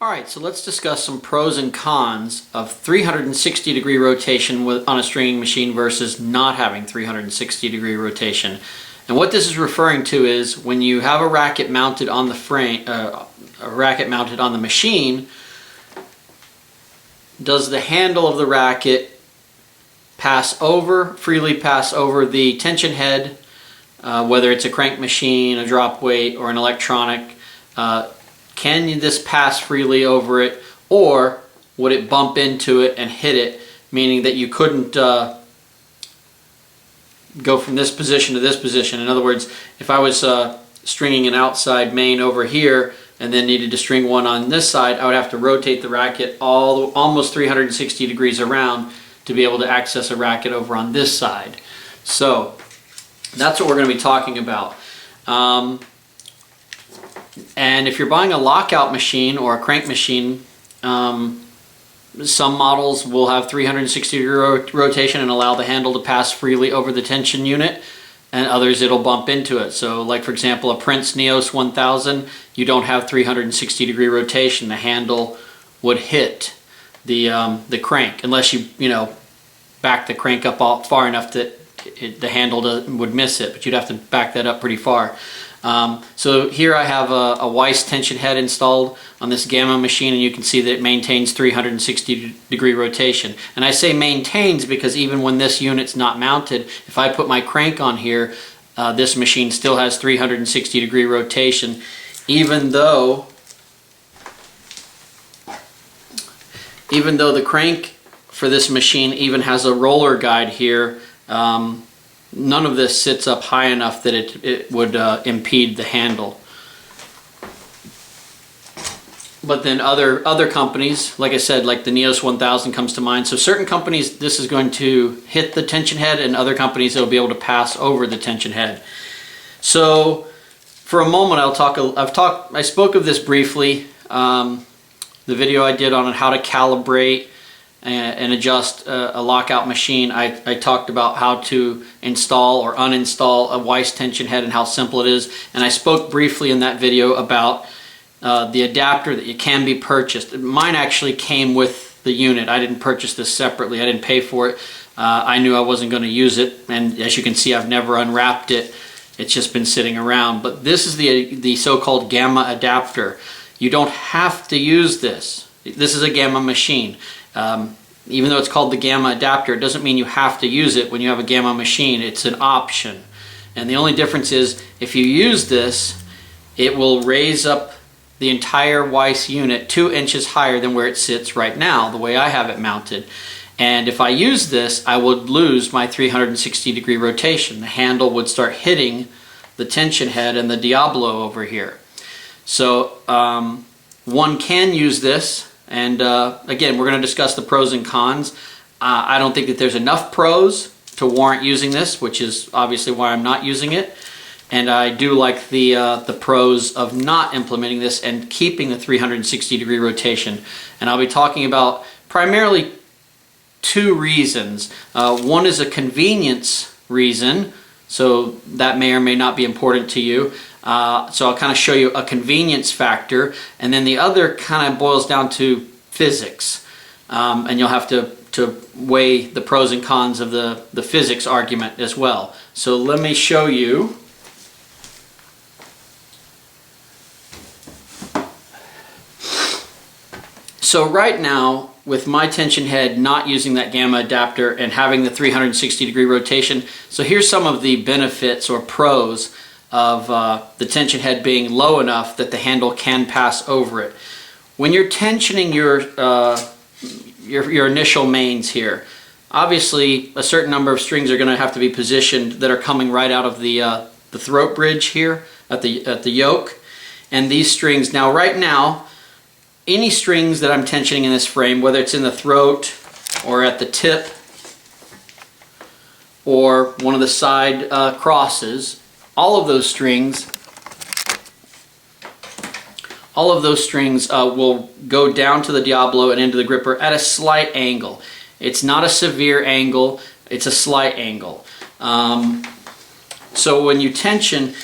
Alright, so let's discuss some pros and cons of 360-degree rotation on a stringing machine versus not having 360-degree rotation. And what this is referring to is when you have a racket mounted on the frame, mounted on the machine, does the handle of the racket freely pass over the tension head, whether it's a crank machine, a drop weight, or an electronic? Can this pass freely over it, or would it bump into it and hit it, meaning that you couldn't go from this position to this position? In other words, if I was stringing an outside main over here and then needed to string one on this side, I would have to rotate the racket almost 360 degrees around to be able to access a racket over on this side. So that's what we're going to be talking about. And if you're buying a lockout machine or a crank machine, some models will have 360-degree rotation and allow the handle to pass freely over the tension unit, and others it'll bump into it. So like for example, a Prince Neos 1000, you don't have 360-degree rotation. The handle would hit the crank unless you back the crank up far enough that the handle would miss it, but you'd have to back that up pretty far. So here I have a Weiss tension head installed on this Gamma machine, and you can see that it maintains 360-degree rotation. And I say maintains because even when this unit's not mounted, if I put my crank on here, this machine still has 360-degree rotation, even though the crank for this machine even has a roller guide here. None of this sits up high enough that it would impede the handle. But then other companies, like I said, like the Neos 1000 comes to mind. So certain companies, this is going to hit the tension head, and other companies it'll be able to pass over the tension head. So for a moment I spoke of this briefly. The video I did on how to calibrate and adjust a lockout machine, I talked about how to install or uninstall a Weiss tension head and how simple it is. And I spoke briefly in that video about the adapter that it can be purchased. Mine actually came with the unit. I didn't purchase this separately. I didn't pay for it. I knew I wasn't going to use it, and as you can see, I've never unwrapped it. It's just been sitting around. But this is the so-called Gamma adapter. You don't have to use this. This is a Gamma machine. Even though it's called the Gamma adapter, it doesn't mean you have to use it when you have a Gamma machine. It's an option. And the only difference is if you use this, it will raise up the entire Weiss unit 2 inches higher than where it sits right now, the way I have it mounted. And if I use this, I would lose my 360-degree rotation. The handle would start hitting the tension head and the Diablo over here. So one can use this. And again, we're going to discuss the pros and cons. I don't think that there's enough pros to warrant using this, which is obviously why I'm not using it. And I do like the pros of not implementing this and keeping the 360-degree rotation. And I'll be talking about primarily 2 reasons. One is a convenience reason, so that may or may not be important to you. So I'll kind of show you a convenience factor, and then the other kind of boils down to physics, and you'll have to weigh the pros and cons of the physics argument as well. So let me show you. So right now, with my tension head not using that Gamma adapter and having the 360-degree rotation, so here's some of the benefits or pros of the tension head being low enough that the handle can pass over it. When you're tensioning your initial mains here, obviously a certain number of strings are going to have to be positioned that are coming right out of the throat bridge here at the yoke. And these strings, right now, any strings that I'm tensioning in this frame, whether it's in the throat or at the tip or one of the side crosses, all of those strings will go down to the Diablo and into the gripper at a slight angle. It's not a severe angle, it's a slight angle. So when you tension,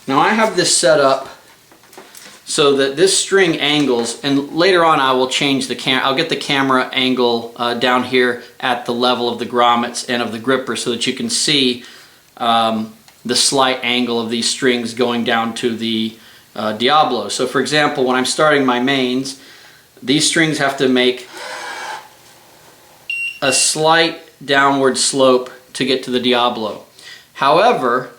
now I have this set up so that this string angles, and later on I will change the I'll get the camera angle down here at the level of the grommets and of the gripper so that you can see the slight angle of these strings going down to the Diablo. So for example, when I'm starting my mains, these strings have to make a slight downward slope to get to the Diablo. However,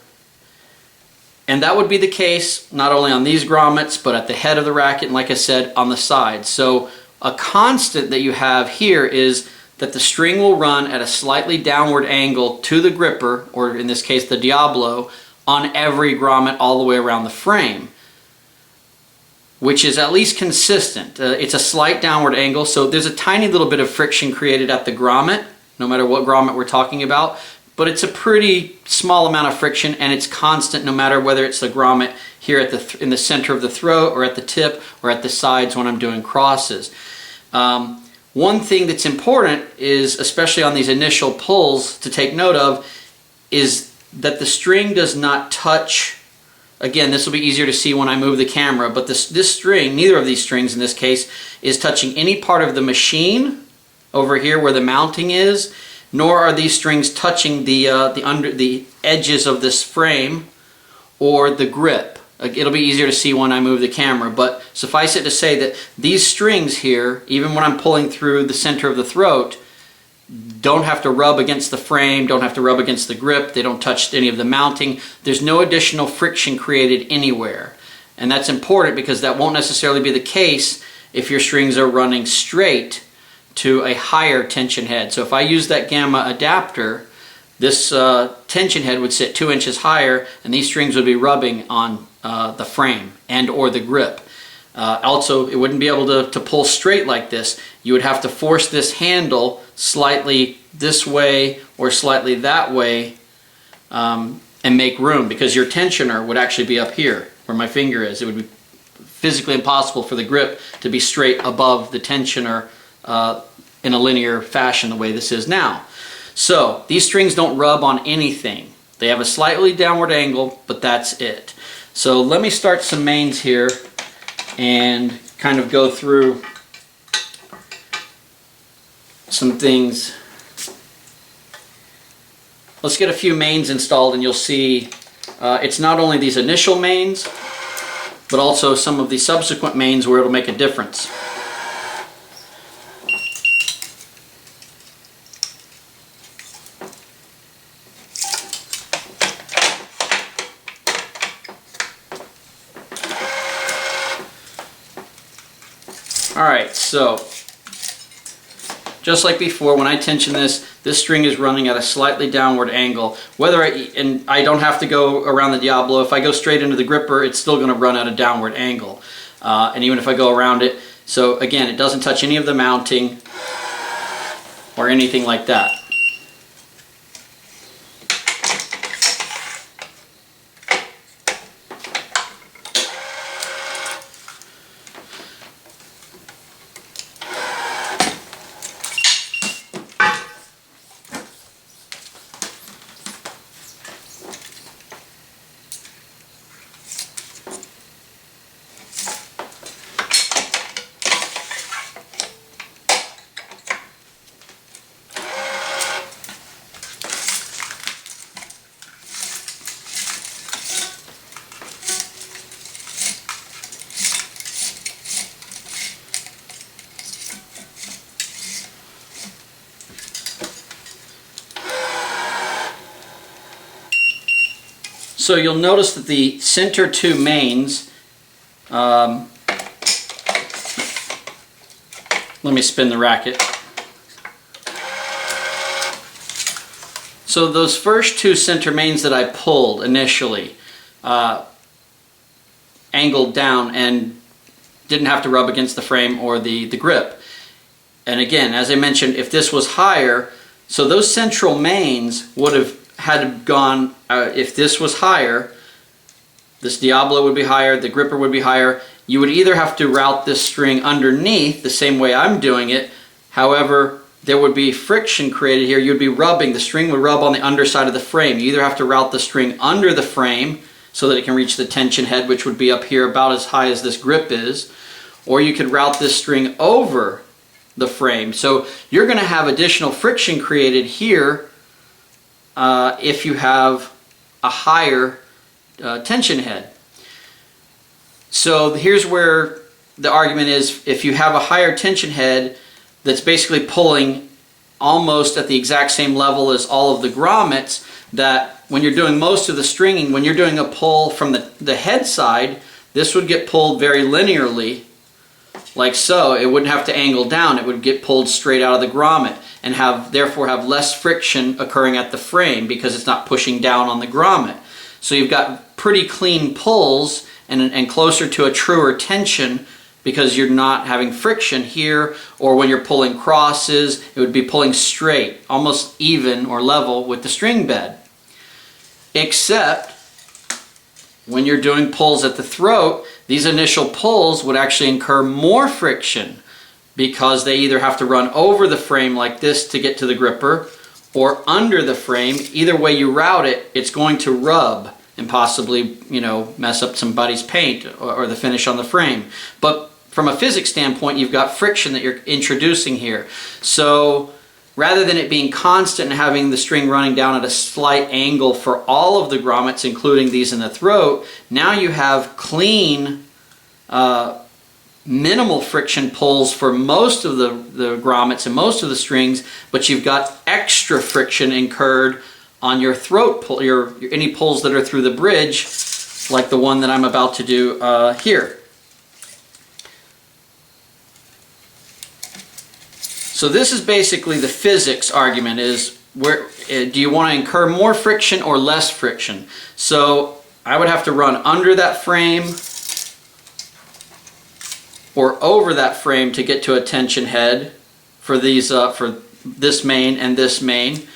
and that would be the case not only on these grommets, but at the head of the racket, and like I said, on the sides. So a constant that you have here is that the string will run at a slightly downward angle to the gripper, or in this case the Diablo, on every grommet all the way around the frame, which is at least consistent. It's a slight downward angle, so there's a tiny little bit of friction created at the grommet, no matter what grommet we're talking about, but it's a pretty small amount of friction, and it's constant no matter whether it's the grommet here at in the center of the throat, or at the tip, or at the sides when I'm doing crosses. One thing that's important is, especially on these initial pulls, to take note of is that the string does not touch. Again, this will be easier to see when I move the camera, but this string, neither of these strings in this case, is touching any part of the machine over here where the mounting is, nor are these strings touching the edges of this frame or the grip. It'll be easier to see when I move the camera, but suffice it to say that these strings here, even when I'm pulling through the center of the throat, don't have to rub against the frame, don't have to rub against the grip, they don't touch any of the mounting. There's no additional friction created anywhere. And that's important because that won't necessarily be the case if your strings are running straight to a higher tension head. So if I use that gamma adapter, this tension head would sit 2 inches higher, and these strings would be rubbing on the frame and or the grip. Also, it wouldn't be able to pull straight like this. You would have to force this handle slightly this way or slightly that way and make room, because your tensioner would actually be up here where my finger is. It would be physically impossible for the grip to be straight above the tensioner in a linear fashion the way this is now. So these strings don't rub on anything. They have a slightly downward angle, but that's it. So let me start some mains here and kind of go through some things. Let's get a few mains installed, and you'll see it's not only these initial mains, but also some of the subsequent mains where it'll make a difference. Alright, so just like before, when I tension this string is running at a slightly downward angle. And I don't have to go around the Diablo. If I go straight into the gripper, it's still going to run at a downward angle. And even if I go around it, so again, it doesn't touch any of the mounting or anything like that. So you'll notice that the center two mains, let me spin the racket. So those first two center mains that I pulled initially angled down and didn't have to rub against the frame or the grip. And again, as I mentioned, if this was higher, so those central mains would have had gone, if this was higher, this Diablo would be higher, the gripper would be higher. You would either have to route this string underneath the same way I'm doing it. However, there would be friction created here. You'd be rubbing, the string would rub on the underside of the frame. You either have to route the string under the frame so that it can reach the tension head, which would be up here about as high as this grip is. Or you could route this string over the frame. So you're going to have additional friction created here if you have a higher tension head. So here's where the argument is: if you have a higher tension head that's basically pulling almost at the exact same level as all of the grommets, that when you're doing most of the stringing, when you're doing a pull from the head side, this would get pulled very linearly, like so. It wouldn't have to angle down. It would get pulled straight out of the grommet and therefore have less friction occurring at the frame because it's not pushing down on the grommet. So you've got pretty clean pulls and closer to a truer tension because you're not having friction here, or when you're pulling crosses, it would be pulling straight, almost even or level with the string bed. Except when you're doing pulls at the throat, these initial pulls would actually incur more friction because they either have to run over the frame like this to get to the gripper or under the frame. Either way you route it, it's going to rub and possibly, mess up somebody's paint or the finish on the frame. But from a physics standpoint, you've got friction that you're introducing here. So rather than it being constant and having the string running down at a slight angle for all of the grommets, including these in the throat, now you have clean, minimal friction pulls for most of the grommets and most of the strings, but you've got extra friction incurred on your throat pull, any pulls that are through the bridge, like the one that I'm about to do here. So this is basically the physics argument: is where do you want to incur more friction or less friction? So I would have to run under that frame or over that frame to get to a tension head for these for this main and this main.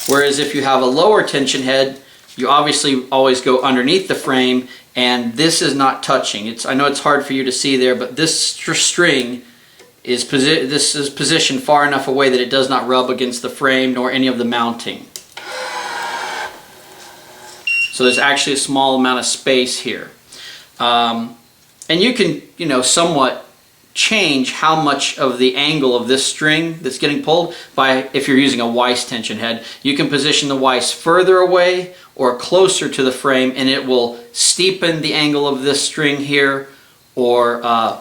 Whereas if you have a lower tension head, you obviously always go underneath the frame, and this is not touching. I know it's hard for you to see there, but this string is positioned far enough away that it does not rub against the frame nor any of the mounting. So there's actually a small amount of space here. And you can, somewhat change how much of the angle of this string that's getting pulled by, if you're using a Weiss tension head, you can position the Weiss further away or closer to the frame, and it will steepen the angle of this string here or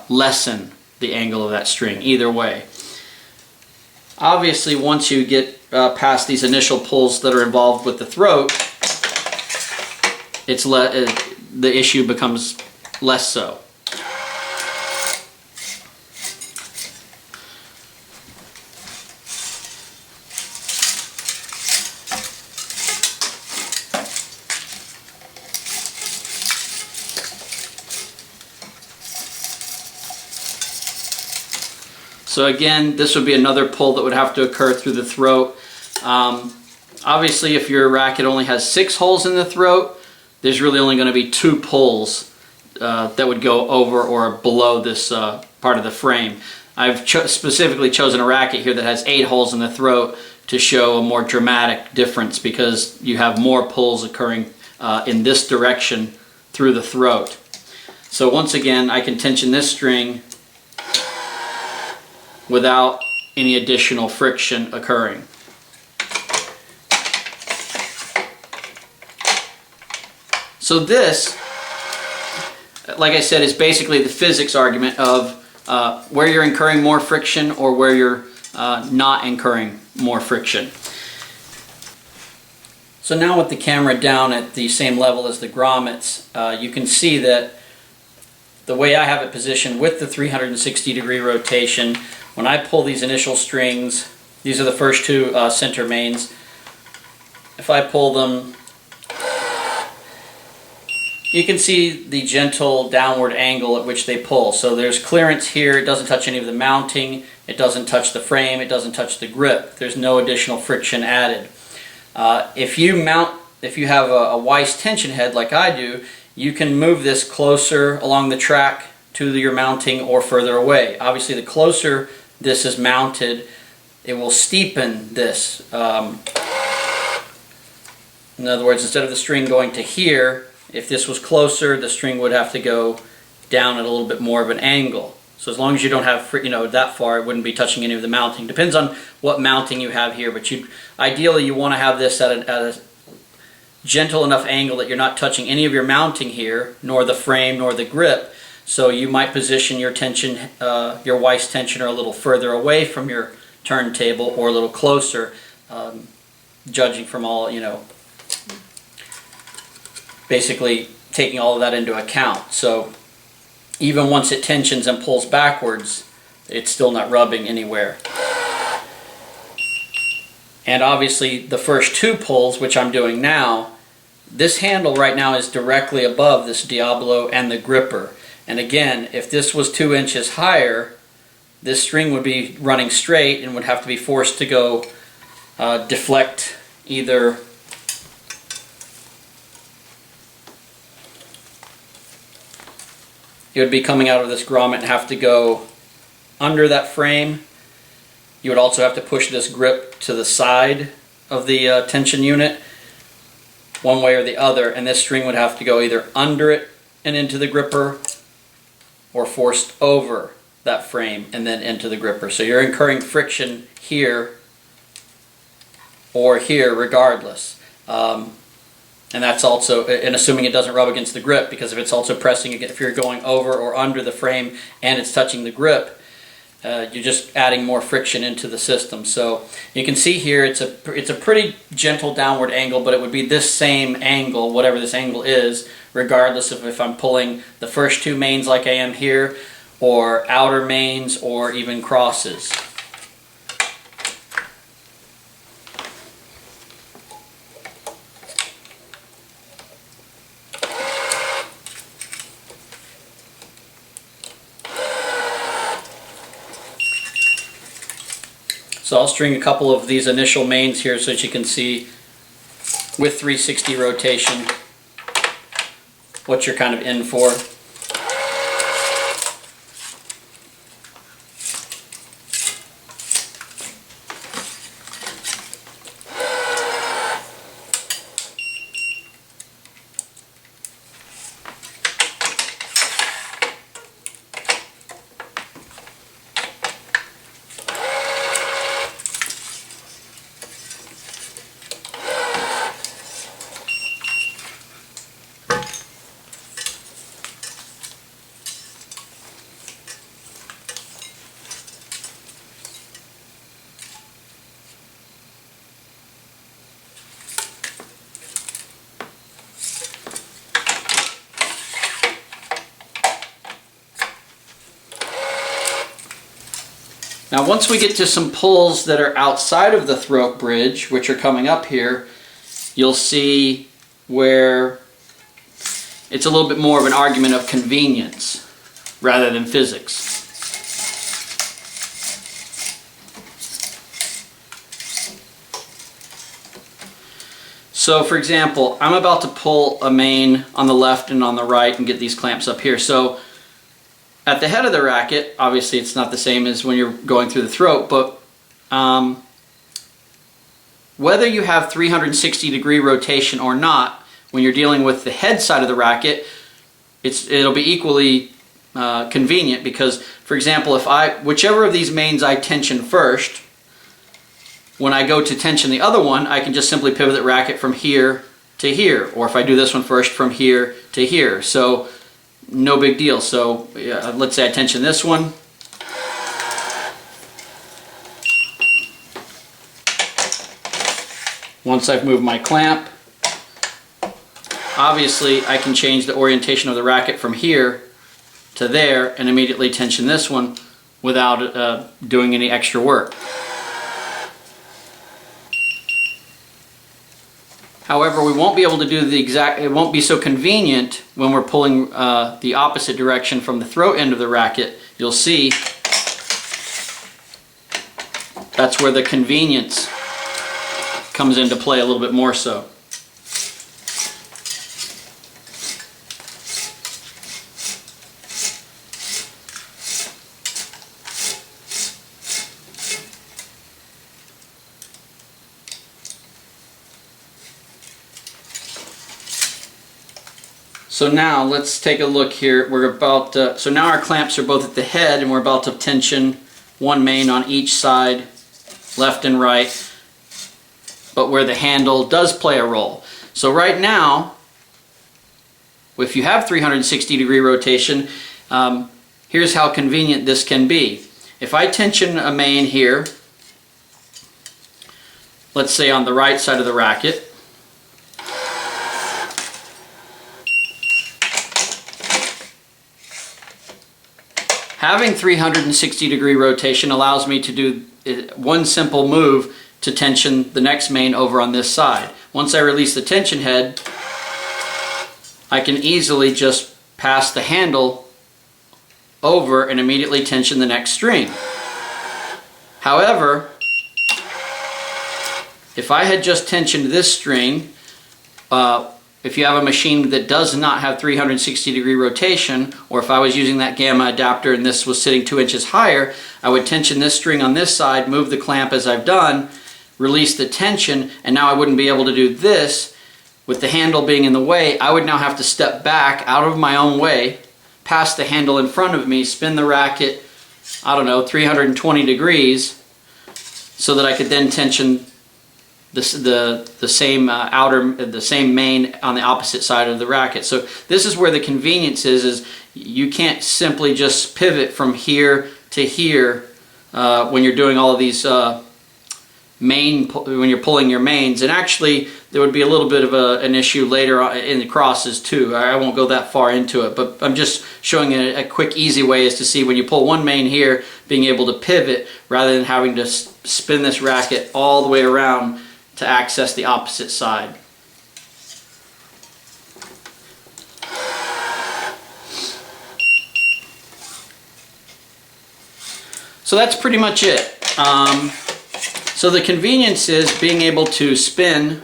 lessen the angle of that string, either way. Obviously, once you get past these initial pulls that are involved with the throat, the issue becomes less so. So again, this would be another pull that would have to occur through the throat. Obviously, if your racket only has 6 holes in the throat, there's really only going to be 2 pulls that would go over or below this part of the frame. I've specifically chosen a racket here that has 8 holes in the throat to show a more dramatic difference because you have more pulls occurring in this direction through the throat. So once again, I can tension this string without any additional friction occurring. So this, like I said, is basically the physics argument of where you're incurring more friction or where you're not incurring more friction. So now with the camera down at the same level as the grommets, you can see that the way I have it positioned with the 360-degree rotation, when I pull these initial strings, these are the first 2 center mains. If I pull them, you can see the gentle downward angle at which they pull. So there's clearance here. It doesn't touch any of the mounting. It doesn't touch the frame. It doesn't touch the grip. There's no additional friction added. If you have a Weiss tension head like I do, you can move this closer along the track to your mounting or further away. Obviously, the closer this is mounted, it will steepen this. In other words, instead of the string going to here, If this was closer, the string would have to go down at a little bit more of an angle. So as long as you don't have, that far, it wouldn't be touching any of the mounting. Depends on what mounting you have here, but ideally you want to have this at a gentle enough angle that you're not touching any of your mounting here, nor the frame, nor the grip. So you might position your tension, your Weiss tensioner a little further away from your turntable or a little closer, judging from all, basically taking all of that into account. So even once it tensions and pulls backwards, it's still not rubbing anywhere. And obviously the first two pulls, which I'm doing now, this handle right now is directly above this Diablo and the gripper. And again, if this was 2 inches higher, this string would be running straight and would have to be forced to go deflect either it would be coming out of this grommet and have to go under that frame. You would also have to push this grip to the side of the tension unit one way or the other, and this string would have to go either under it and into the gripper or forced over that frame and then into the gripper. So you're incurring friction here or here regardless. And that's also, and assuming it doesn't rub against the grip, because if it's also pressing, if you're going over or under the frame and it's touching the grip, you're just adding more friction into the system. So you can see here it's a pretty gentle downward angle, but it would be this same angle, whatever this angle is, regardless of if I'm pulling the first two mains like I am here, or outer mains, or even crosses. So I'll string a couple of these initial mains here so that you can see with 360 rotation what you're kind of in for. Now once we get to some pulls that are outside of the throat bridge, which are coming up here, you'll see where it's a little bit more of an argument of convenience rather than physics. So for example, I'm about to pull a main on the left and on the right and get these clamps up here. So at the head of the racket, obviously it's not the same as when you're going through the throat, but whether you have 360-degree rotation or not, when you're dealing with the head side of the racket, it'll be equally convenient, because, for example, whichever of these mains I tension first, when I go to tension the other one, I can just simply pivot the racket from here to here, or if I do this one first, from here to here. So no big deal. So let's say I tension this one. Once I've moved my clamp, obviously I can change the orientation of the racket from here to there and immediately tension this one without doing any extra work. However, we won't be able to do it won't be so convenient when we're pulling the opposite direction from the throat end of the racket. You'll see that's where the convenience comes into play a little bit more so. So now let's take a look here. We're about so now our clamps are both at the head, and we're about to tension one main on each side, left and right, but where the handle does play a role. So right now, if you have 360-degree rotation, here's how convenient this can be. If I tension a main here, let's say on the right side of the racket, having 360-degree rotation allows me to do one simple move to tension the next main over on this side. Once I release the tension head, I can easily just pass the handle over and immediately tension the next string. However, if I had just tensioned this string, if you have a machine that does not have 360-degree rotation, or if I was using that gamma adapter and this was sitting 2 inches higher, I would tension this string on this side, move the clamp as I've done, release the tension, and now I wouldn't be able to do this. With the handle being in the way, I would now have to step back out of my own way, pass the handle in front of me, spin the racket, I don't know, 320 degrees, so that I could then tension the same main on the opposite side of the racket. So this is where the convenience is you can't simply just pivot from here to here when you're doing all of these when you're pulling your mains. And actually there would be a little bit of an issue later in the crosses too. I won't go that far into it, but I'm just showing a quick easy way is to see when you pull one main here, being able to pivot rather than having to spin this racket all the way around to access the opposite side. So that's pretty much it. So the convenience is being able to spin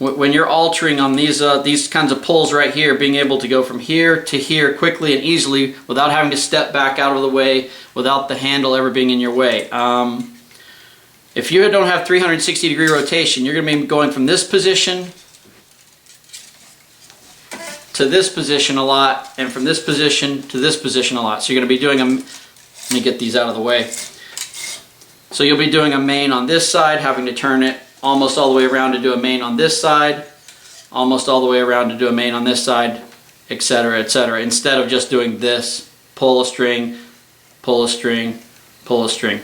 when you're altering on these kinds of pulls right here, being able to go from here to here quickly and easily without having to step back out of the way, without the handle ever being in your way. If you don't have 360-degree rotation, you're going to be going from this position to this position a lot, and from this position to this position a lot. So you're going to be doing let me get these out of the way. So you'll be doing a main on this side, having to turn it almost all the way around to do a main on this side, almost all the way around to do a main on this side, etc., etc., instead of just doing this, pull a string, pull a string, pull a string.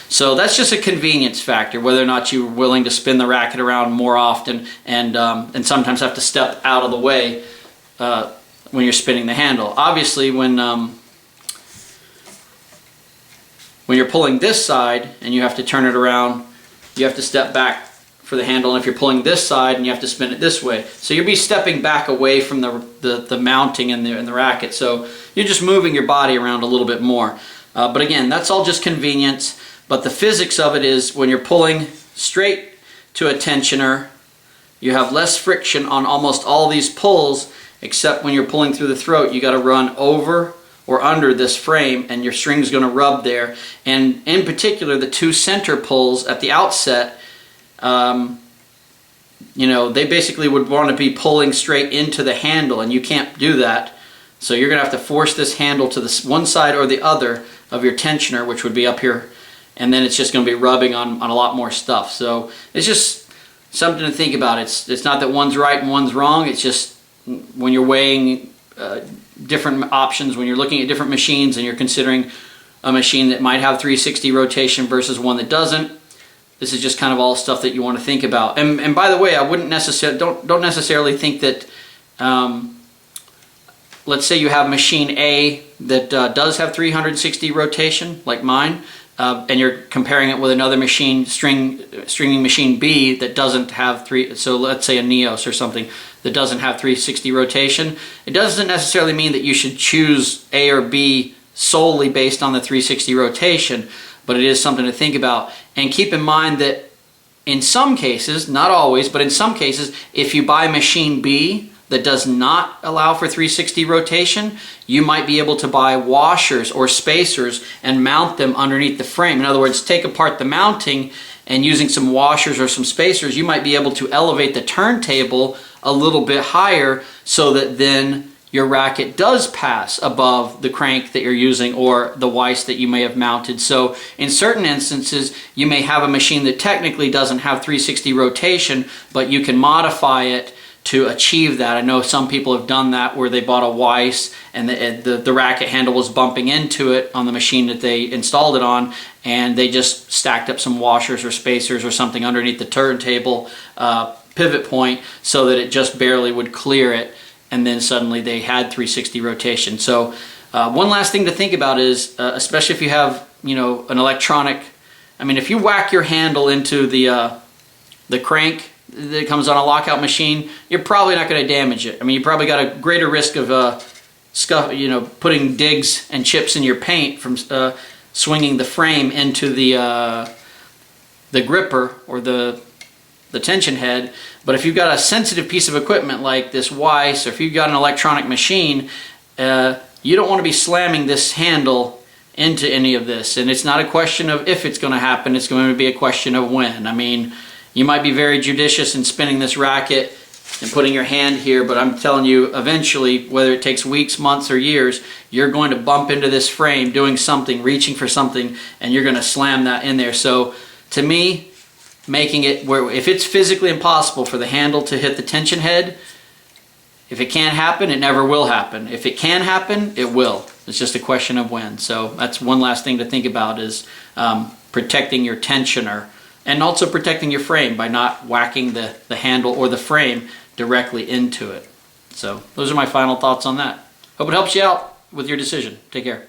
So that's just a convenience factor, whether or not you're willing to spin the racket around more often and sometimes have to step out of the way when you're spinning the handle. Obviously, when you're pulling this side and you have to turn it around, you have to step back for the handle, and if you're pulling this side and you have to spin it this way. So you'll be stepping back away from the mounting in the racket, so you're just moving your body around a little bit more. But again, that's all just convenience, but the physics of it is when you're pulling straight to a tensioner, you have less friction on almost all these pulls, except when you're pulling through the throat, you got to run over or under this frame and your string's going to rub there. And in particular, the two center pulls at the outset, you know, they basically would want to be pulling straight into the handle, and you can't do that. So you're going to have to force this handle to the one side or the other of your tensioner, which would be up here, and then it's just going to be rubbing on a lot more stuff. So it's just something to think about. It's not that one's right and one's wrong. It's just when you're weighing different options, when you're looking at different machines and you're considering a machine that might have 360 rotation versus one that doesn't, this is just kind of all stuff that you want to think about. And by the way, I wouldn't necessarily don't necessarily think that let's say you have machine A that does have 360 rotation like mine, and you're comparing it with another machine, stringing machine B that doesn't have so let's say a Neos or something that doesn't have 360 rotation. It doesn't necessarily mean that you should choose A or B solely based on the 360 rotation, but it is something to think about. And keep in mind that in some cases, not always, but in some cases, if you buy machine B that does not allow for 360 rotation, you might be able to buy washers or spacers and mount them underneath the frame. In other words, take apart the mounting, and using some washers or some spacers, you might be able to elevate the turntable a little bit higher so that then your racket does pass above the crank that you're using or the vise that you may have mounted. So in certain instances, you may have a machine that technically doesn't have 360 rotation, but you can modify it to achieve that. I know some people have done that where they bought a vise and the racket handle was bumping into it on the machine that they installed it on, and they just stacked up some washers or spacers or something underneath the turntable pivot point so that it just barely would clear it, and then suddenly they had 360 rotation. So one last thing to think about is, especially if you have, you know, an electronic, I mean, if you whack your handle into the crank that comes on a lockout machine, you're probably not going to damage it. I mean, you probably got a greater risk of putting digs and chips in your paint from swinging the frame into the gripper or the tension head. But if you've got a sensitive piece of equipment like this vise, or if you've got an electronic machine, you don't want to be slamming this handle into any of this. And it's not a question of if it's going to happen, it's going to be a question of when. I mean, you might be very judicious in spinning this racket and putting your hand here, but I'm telling you, eventually, whether it takes weeks, months, or years, you're going to bump into this frame doing something, reaching for something, and you're going to slam that in there. So to me, making it where if it's physically impossible for the handle to hit the tension head, if it can't happen, it never will happen. If it can happen, it will. It's just a question of when. So that's one last thing to think about, is protecting your tensioner. And also protecting your frame by not whacking the handle or the frame directly into it. So those are my final thoughts on that. Hope it helps you out with your decision. Take care.